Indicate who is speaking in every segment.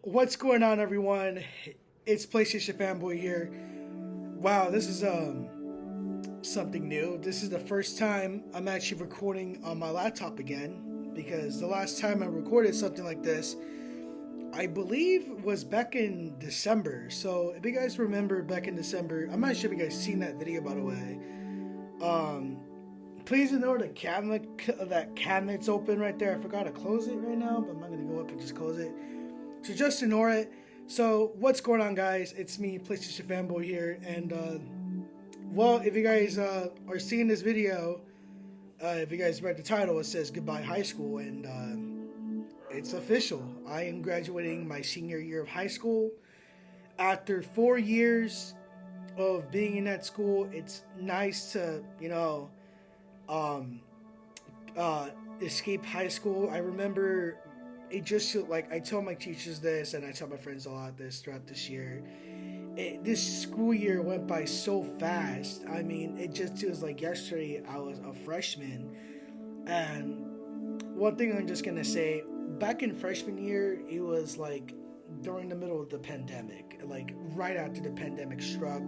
Speaker 1: What's going on, everyone? It's PlayStation Fanboy here. Wow, this is something new. This is the first time I'm actually recording on my laptop again because the last time I recorded something like this, I believe was back in December. So if you guys remember back in December, I'm not sure if you guys seen that video by the way. Um, Please ignore that cabinet's open right there. I forgot to close it right now, but I'm not gonna go up and just close it. So just ignore it. So what's going on, guys? It's me, PlayStation Fanboy here, and well, if you guys are seeing this video, if you guys read the title, it says "Goodbye High School," and it's official. I am graduating my senior year of high school. After 4 years of being in that school, it's nice to um, uh, escape high school. I remember it just like I tell my teachers this, and I tell my friends a lot this throughout this year. This school year went by so fast. I mean, it just feels like yesterday I was a freshman. And one thing I'm just gonna say, back in freshman year, it was like during the middle of the pandemic, like right after the pandemic struck.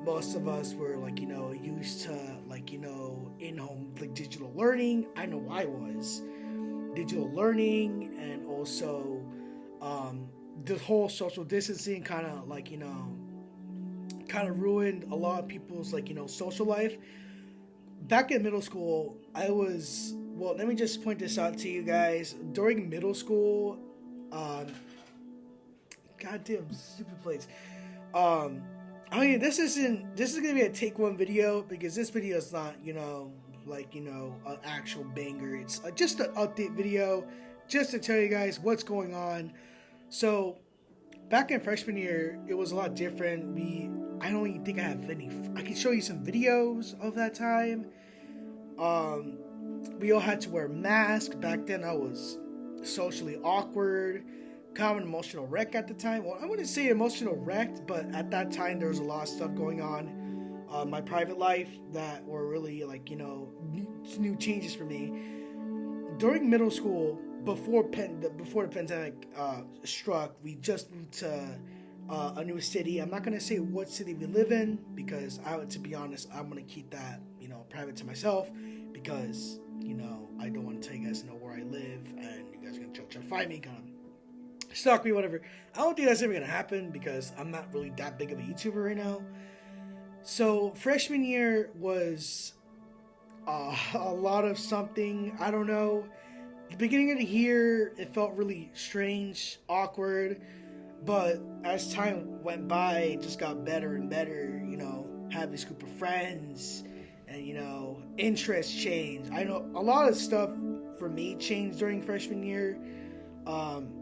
Speaker 1: Most of us were like, used to like, in-home like digital learning. I know I was digital learning, and also the whole social distancing kind of like kind of ruined a lot of people's like social life. Back in middle school, I was, well, let me just point this out to you guys. During middle school, um goddamn stupid plates. um I mean, this is gonna be a take one video because this video is not an actual banger. It's just an update video, just to tell you guys what's going on. So back in freshman year, it was a lot different. I don't even think I have any. I can show you some videos of that time. Um, we all had to wear masks back then. I was socially awkward, kind of an emotional wreck at the time. Well, I wouldn't say emotional wrecked, but at that time there was a lot of stuff going on. My private life that were really like new changes for me during middle school. Before the pandemic struck, we just moved to a new city. I'm not gonna say what city we live in because to be honest, I'm gonna keep that private to myself because I don't want to tell you guys where I live and you guys are gonna try to find me, kind of stalk me, whatever. I don't think that's ever gonna happen because I'm not really that big of a YouTuber right now. So freshman year was a lot of something. I don't know. The beginning of the year, it felt really strange, awkward, but as time went by, it just got better and better. Have this group of friends, and interests changed. I know a lot of stuff for me changed during freshman year. Um,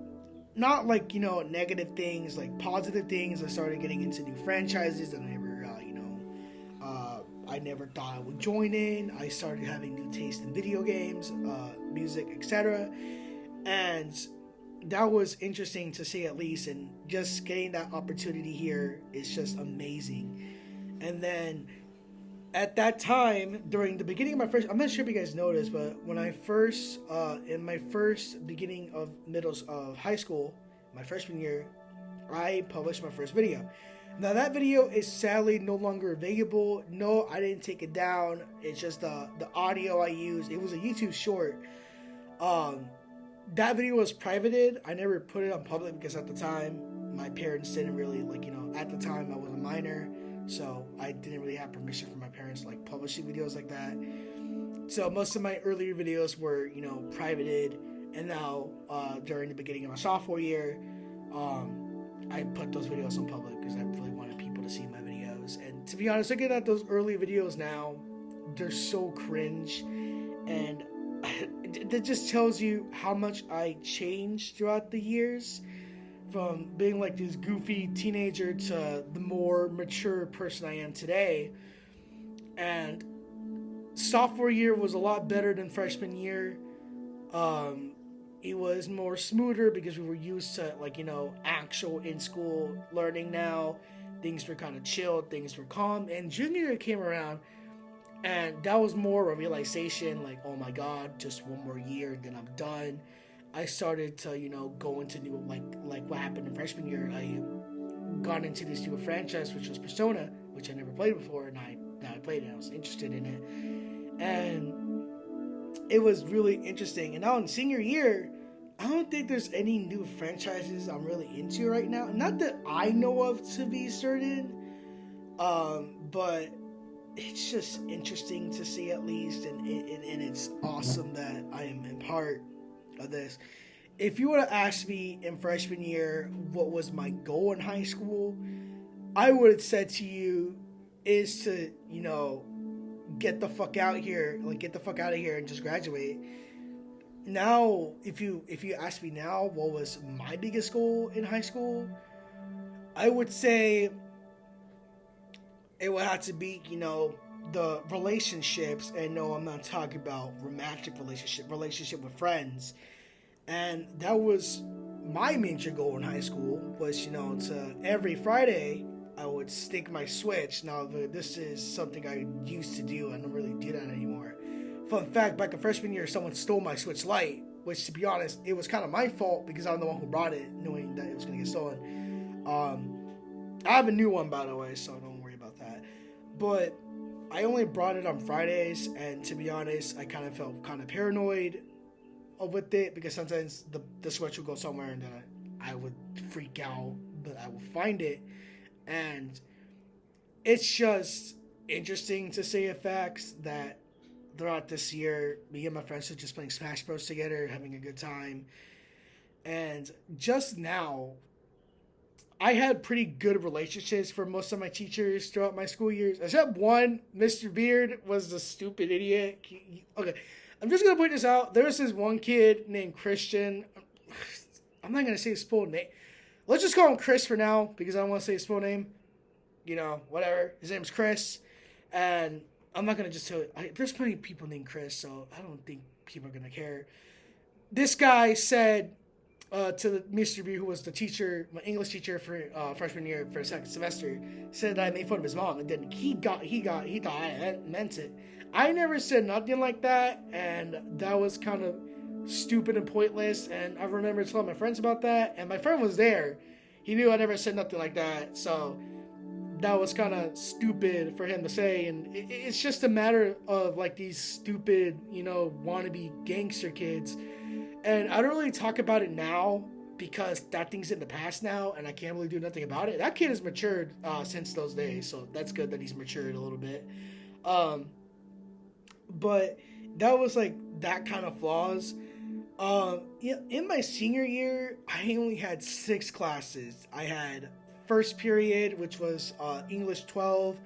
Speaker 1: Not like negative things, like positive things. I started getting into new franchises that I never thought I would join in. I started having new taste in video games, music, etc. And that was interesting to say at least. And just getting that opportunity here is just amazing. And then at that time, during the beginning of my first, I'm not sure if you guys noticed, but when I first, in my first beginning of high school, my freshman year, I published my first video. Now that video is sadly no longer available. No, I didn't take it down. It's just the audio I used. It was a YouTube short. Um, that video was privated. I never put it on public because at the time my parents didn't really at the time I was a minor, so I didn't really have permission from my parents to publishing videos like that. So most of my earlier videos were privated, and now during the beginning of my sophomore year, I put those videos on public because I really wanted people to see my videos. And to be honest, looking at those early videos now, they're so cringe, and that just tells you how much I changed throughout the years, from being like this goofy teenager to the more mature person I am today. And sophomore year was a lot better than freshman year. Um, it was more smoother because we were used to actual in school learning. Now things were kind of chilled, things were calm. And junior year came around, and that was more a realization, like, oh my god, just one more year, then I'm done. I started to, go into new, like what happened in freshman year. I got into this new franchise, which was Persona, which I never played before, and now I played it. I was interested in it, and it was really interesting. And now in senior year, I don't think there's any new franchises I'm really into right now. Not that I know of, to be certain, but it's just interesting to see, at least, and it's awesome that I am in part of this. If you would have asked me in freshman year what was my goal in high school, I would have said to you is to, get the fuck out here, get the fuck out of here and just graduate. Now, if you ask me now what was my biggest goal in high school, I would say it would have to be, the relationships. And no, I'm not talking about romantic relationship with friends. And that was my major goal in high school, was, to every Friday I would stick my Switch. Now, this is something I used to do. I don't really do that anymore. Fun fact, back in freshman year, someone stole my Switch Lite, which, to be honest, it was kind of my fault because I'm the one who brought it, knowing that it was going to get stolen. I have a new one, by the way, so don't worry about that. But I only brought it on Fridays, and to be honest, I kind of felt kind of paranoid with it, because sometimes the Switch would go somewhere and then I would freak out, but I would find it. And it's just interesting to say facts that throughout this year, me and my friends were just playing Smash Bros. Together, having a good time. And just now, I had pretty good relationships for most of my teachers throughout my school years. Except one, Mr. Beard was the stupid idiot. Okay, I'm just going to point this out. There was this one kid named Christian. I'm not going to say his full name. Let's just call him Chris for now, because I don't want to say his full name. Whatever. His name's Chris. And I'm not going to just tell you. There's plenty of people named Chris, so I don't think people are going to care. This guy said to Mr. B, who was the teacher, my English teacher for freshman year for second semester, said that I made fun of his mom, and then he thought I meant it. I never said nothing like that, and that was kind of stupid and pointless. And I remember telling my friends about that, and my friend was there. He knew I never said nothing like that, so that was kind of stupid for him to say. And it's just a matter of these stupid, wannabe gangster kids. And I don't really talk about it now because that thing's in the past now, and I can't really do nothing about it. That kid has matured since those days, so that's good that he's matured a little bit. But that was that kind of flaws. In my senior year, I only had 6 classes. I had first period, which was English 12.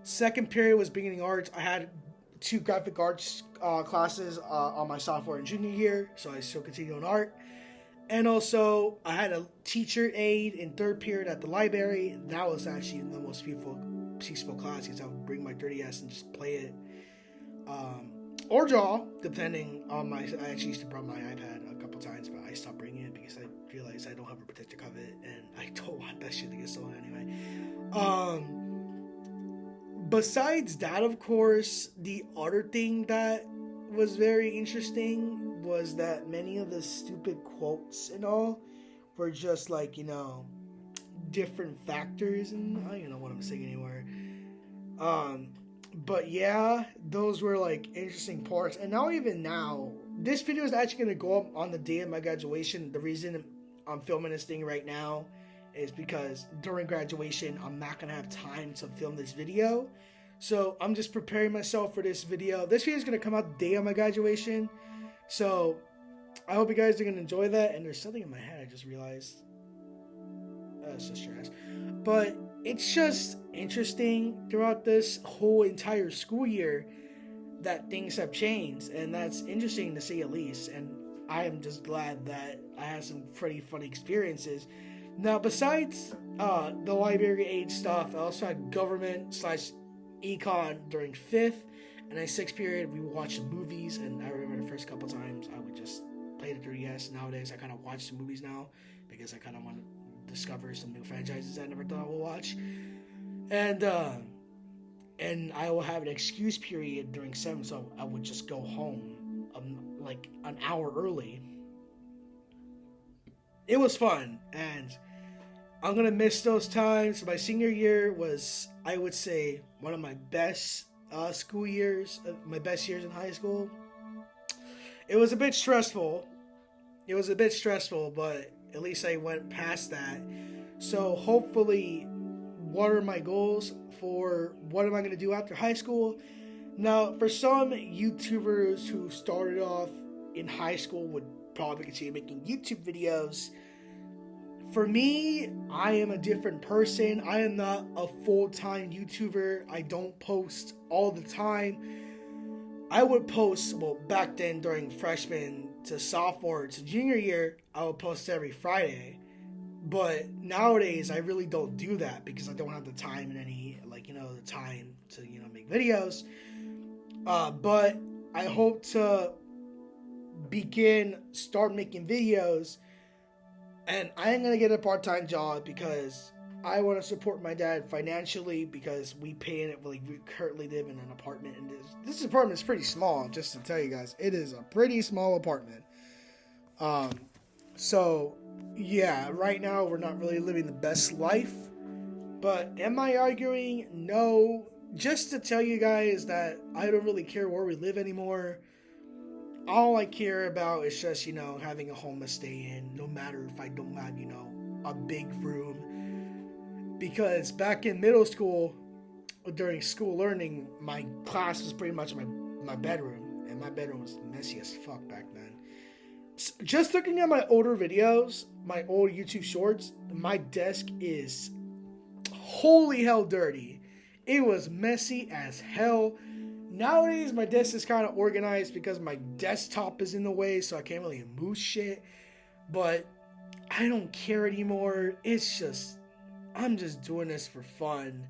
Speaker 1: Second period was beginning arts. I had 2 graphic arts classes on my sophomore and junior year, so I still continue on art. And also, I had a teacher aide in third period at the library. That was actually the most peaceful class, because I would bring my 30S and just play it. Or draw, depending on my... I actually used to bring my iPad a couple times, but I stopped bringing it because I realized I don't have a protector of it, and I don't want that shit to get stolen anyway. Besides that, of course, the other thing that was very interesting was that many of the stupid quotes and all were just different factors, and I don't even know what I'm saying anymore. But yeah, those were interesting parts. And now, even now, this video is actually going to go up on the day of my graduation. The reason I'm filming this thing right now is because during graduation, I'm not going to have time to film this video. So I'm just preparing myself for this video. This video is going to come out the day of my graduation. So I hope you guys are going to enjoy that. And there's something in my head I just realized. It's just trash. But it's just interesting throughout this whole entire school year that things have changed. And that's interesting to say at least. And I am just glad that I had some pretty funny experiences. Now, besides the library aid stuff, I also had government/econ during 5th. And in 6th period, we watched movies. And I remember the first couple times I would just play the 3DS. Nowadays, I kind of watch the movies now because I kind of want to discover some new franchises I never thought I would watch. And I will have an excuse period during 7th, so I would just go home an hour early it was fun, and I'm gonna miss those times. My senior year was, I would say, one of my best school years, my best years in high school. It was a bit stressful. It was a bit stressful, but at least I went past that. So hopefully, what are my goals for what am I gonna do after high school? Now, for some YouTubers who started off in high school would probably continue making YouTube videos. For me, I am a different person. I am not a full-time YouTuber. I don't post all the time. I would post, well, back then during freshman to sophomore to junior year, I would post every Friday. But nowadays, I really don't do that because I don't have the time and any, the time to, make videos. But I hope to start making videos, and I am going to get a part-time job because I want to support my dad financially because we currently live in an apartment, and this apartment is pretty small, just to tell you guys. It is a pretty small apartment. So, yeah, right now we're not really living the best life, but am I arguing? No. Just to tell you guys that I don't really care where we live anymore. All I care about is just, having a home to stay in, no matter if I don't have, a big room. Because back in middle school, during school learning, my class was pretty much my bedroom, and my bedroom was messy as fuck back then. Just looking at my older videos, my old YouTube shorts, my desk is holy hell dirty. It was messy as hell. Nowadays, my desk is kind of organized because my desktop is in the way, so I can't really move shit. But I don't care anymore. I'm just doing this for fun.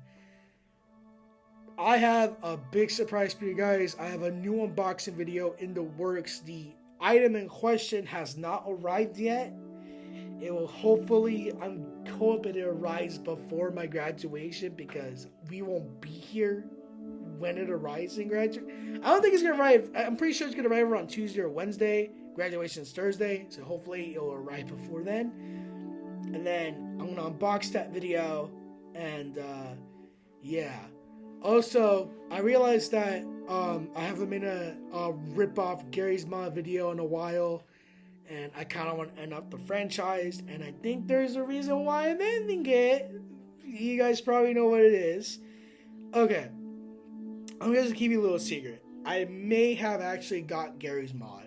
Speaker 1: I have a big surprise for you guys. I have a new unboxing video in the works. The item in question has not arrived yet. It will I'm hoping it arrives before my graduation because we won't be here when it arrives in graduation. I don't think it's going to arrive. I'm pretty sure it's going to arrive around Tuesday or Wednesday. Graduation is Thursday, so hopefully it'll arrive before then. And then I'm going to unbox that video, and yeah. Also, I realized that I haven't made a rip-off Garry's Mod video in a while, and I kind of want to end up the franchise, and I think there's a reason why I'm ending it. You guys probably know what it is. Okay. I'm going to keep you a little secret. I may have actually got Garry's Mod.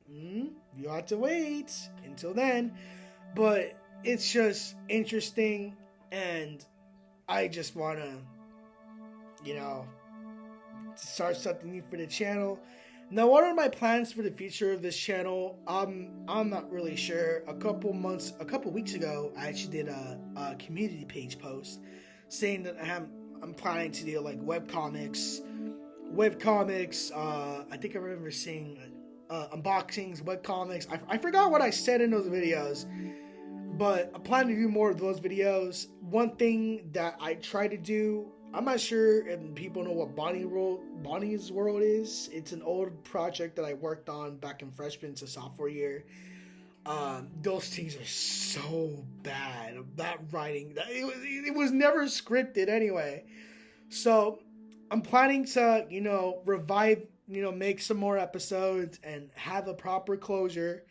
Speaker 1: You have to wait until then. But it's just interesting, and I just want to, start something new for the channel. Now, what are my plans for the future of this channel? I'm not really sure. A couple weeks ago, I actually did a community page post saying that I'm planning to do like webcomics. I think I remember seeing unboxings, webcomics. I forgot what I said in those videos, but I plan to do more of those videos. One thing that I try to do, I'm not sure if people know what Bonnie's World is. It's an old project that I worked on back in freshman to sophomore year. Those things are so bad. That writing, it was never scripted anyway. So I'm planning to, revive, make some more episodes and have a proper closure.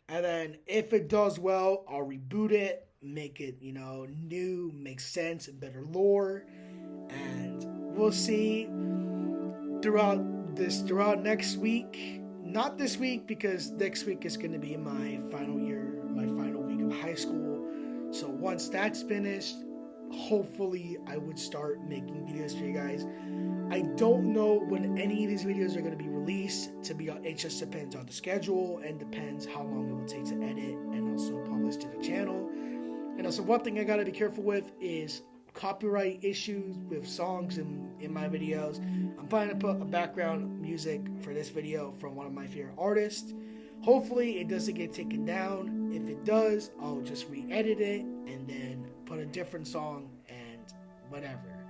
Speaker 1: And then if it does well, I'll reboot it, make it, new, make sense, and better lore. And we'll see throughout next week. Not this week, because next week is going to be my final week of high school. So once that's finished, hopefully I would start making videos for you guys. I don't know when any of these videos are going to be released. It just depends on the schedule and depends how long it will take to edit and also publish to the channel. And also, one thing I got to be careful with is copyright issues with songs in my videos. I'm planning to put a background music for this video from one of my favorite artists. Hopefully it doesn't get taken down. If it does, I'll just re-edit it and then put a different song and whatever.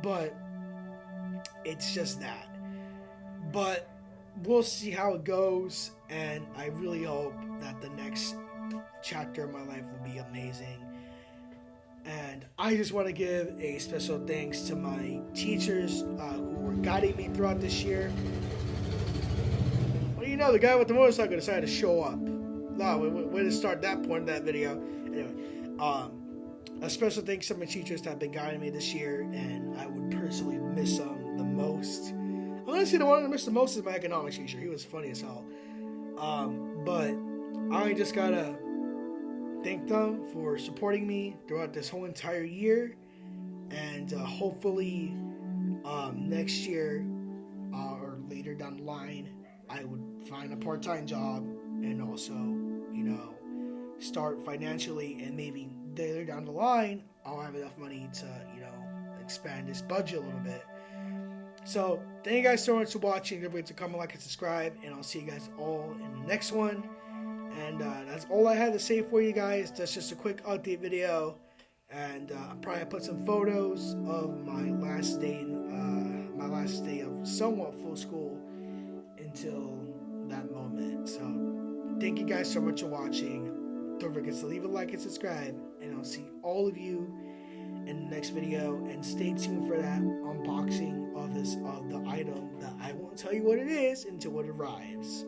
Speaker 1: But it's just that. But we'll see how it goes, and I really hope that the next chapter of my life will be amazing. And I just want to give a special thanks to my teachers who were guiding me throughout this year. Well, you know, the guy with the motorcycle decided to show up. No, way to start that point in that video. Anyway, a special thanks to my teachers that have been guiding me this year, and I would personally miss them the most. Honestly, the one I miss the most is my economics teacher. He was funny as hell. But I just gotta thank them for supporting me throughout this whole entire year, and hopefully next year or later down the line I would find a part-time job and also, you know, start financially, and maybe later down the line I'll have enough money to, you know, expand this budget a little bit. So thank you guys so much for watching. Don't forget to comment, like, and subscribe, and I'll see you guys all in the next one. And that's all I had to say for you guys. That's just a quick update video. And I'll probably put some photos of my last day of somewhat full school until that moment. So thank you guys so much for watching. Don't forget to leave a like and subscribe. And I'll see all of you in the next video. And stay tuned for that unboxing of the item that I won't tell you what it is until it arrives.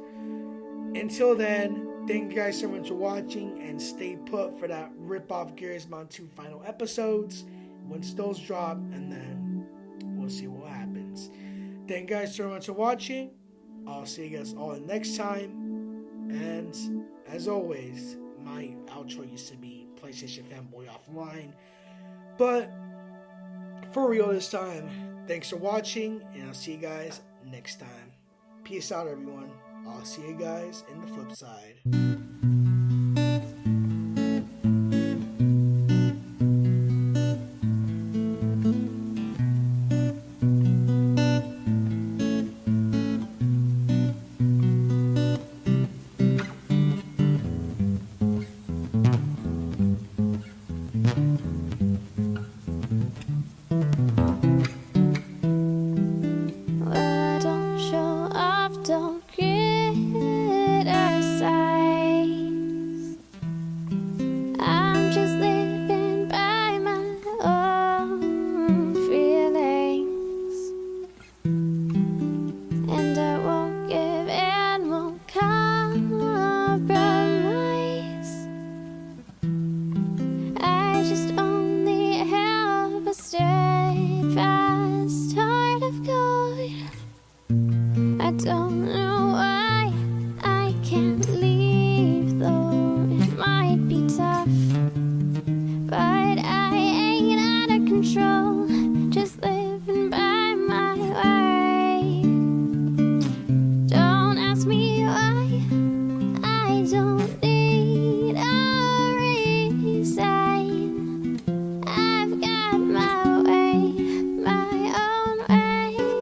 Speaker 1: Until then, thank you guys so much for watching, and stay put for that rip-off Garry's Mod 2 final episodes once those drop, and then we'll see what happens. Thank you guys so much for watching. I'll see you guys all next time, and as always, my outro used to be PlayStation Fanboy Offline, but for real this time, thanks for watching, and I'll see you guys next time. Peace out, everyone. I'll see you guys in the flip side.